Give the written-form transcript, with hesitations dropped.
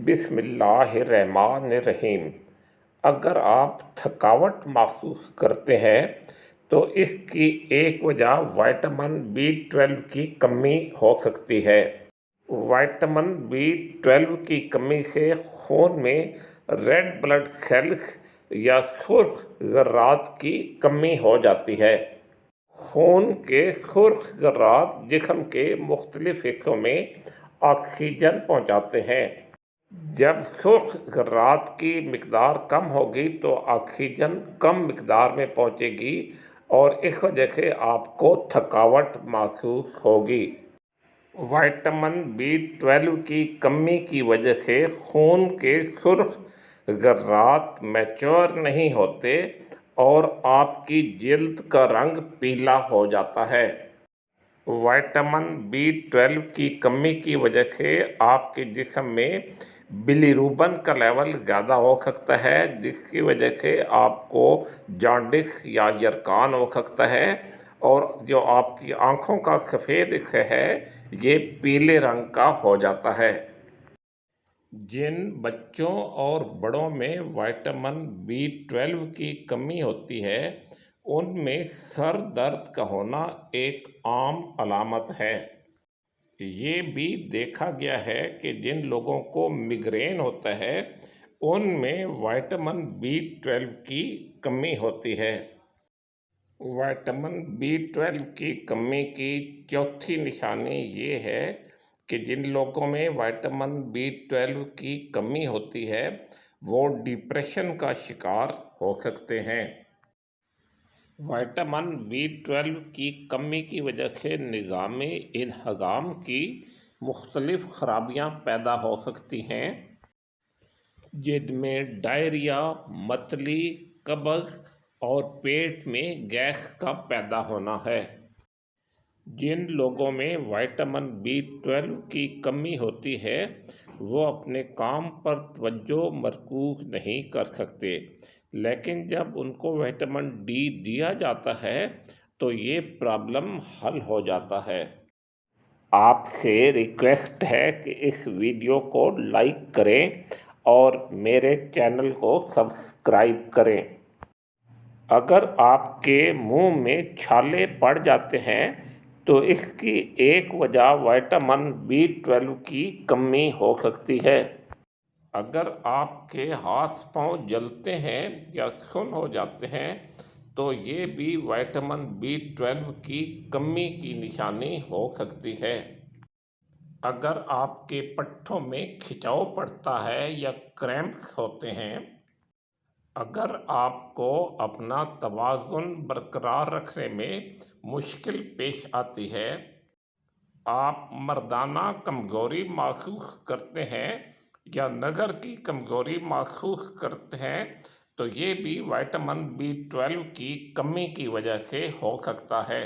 بسم اللہ الرحمن الرحیم۔ اگر آپ تھکاوٹ محسوس کرتے ہیں تو اس کی ایک وجہ وائٹامن B12 کی کمی ہو سکتی ہے۔ وائٹامن B12 کی کمی سے خون میں ریڈ بلڈ سیلز یا سرخ ذرات کی کمی ہو جاتی ہے۔ خون کے سرخ ذرات جسم کے مختلف حصوں میں آکسیجن پہنچاتے ہیں۔ جب سرخ ذرات کی مقدار کم ہوگی تو آکسیجن کم مقدار میں پہنچے گی اور اس وجہ سے آپ کو تھکاوٹ محسوس ہوگی۔ وائٹامن B12 کی کمی کی وجہ سے خون کے سرخ ذرات میچور نہیں ہوتے اور آپ کی جلد کا رنگ پیلا ہو جاتا ہے۔ وائٹامن B12 کی کمی کی وجہ سے آپ کے جسم میں بلیروبن کا لیول زیادہ ہو سکتا ہے، جس کی وجہ سے آپ کو جانڈس یا یرقان ہو سکتا ہے اور جو آپ کی آنکھوں کا سفید حصہ ہے یہ پیلے رنگ کا ہو جاتا ہے۔ جن بچوں اور بڑوں میں وائٹامن B12 کی کمی ہوتی ہے ان میں سر درد کا ہونا ایک عام علامت ہے۔ یہ بھی دیکھا گیا ہے کہ جن لوگوں کو میگرین ہوتا ہے ان میں وائٹامن B12 کی کمی ہوتی ہے۔ وائٹامن B12 کی کمی کی چوتھی نشانی یہ ہے کہ جن لوگوں میں وائٹامن B12 کی کمی ہوتی ہے وہ ڈپریشن کا شکار ہو سکتے ہیں۔ وائٹامن B12 کی کمی کی وجہ سے نظام انہضام کی مختلف خرابیاں پیدا ہو سکتی ہیں، جن میں ڈائریا، متلی، قبض اور پیٹ میں گیس کا پیدا ہونا ہے۔ جن لوگوں میں وائٹامن B12 کی کمی ہوتی ہے وہ اپنے کام پر توجہ مرکوز نہیں کر سکتے، لیکن جب ان کو وائٹامن D دیا جاتا ہے تو یہ پرابلم حل ہو جاتا ہے۔ آپ سے ریکویسٹ ہے کہ اس ویڈیو کو لائک کریں اور میرے چینل کو سبسکرائب کریں۔ اگر آپ کے منہ میں چھالے پڑ جاتے ہیں تو اس کی ایک وجہ وائٹامن B12 کی کمی ہو سکتی ہے۔ اگر آپ کے ہاتھ پاؤں جلتے ہیں یا سن ہو جاتے ہیں تو یہ بھی وائٹامن B12 کی کمی کی نشانی ہو سکتی ہے۔ اگر آپ کے پٹھوں میں کھچاؤ پڑتا ہے یا کریمپس ہوتے ہیں، اگر آپ کو اپنا توازن برقرار رکھنے میں مشکل پیش آتی ہے، آپ مردانہ کمزوری محسوس کرتے ہیں یا نظر کی کمزوری محسوس کرتے ہیں تو یہ بھی وائٹامن B12 کی کمی کی وجہ سے ہو سکتا ہے۔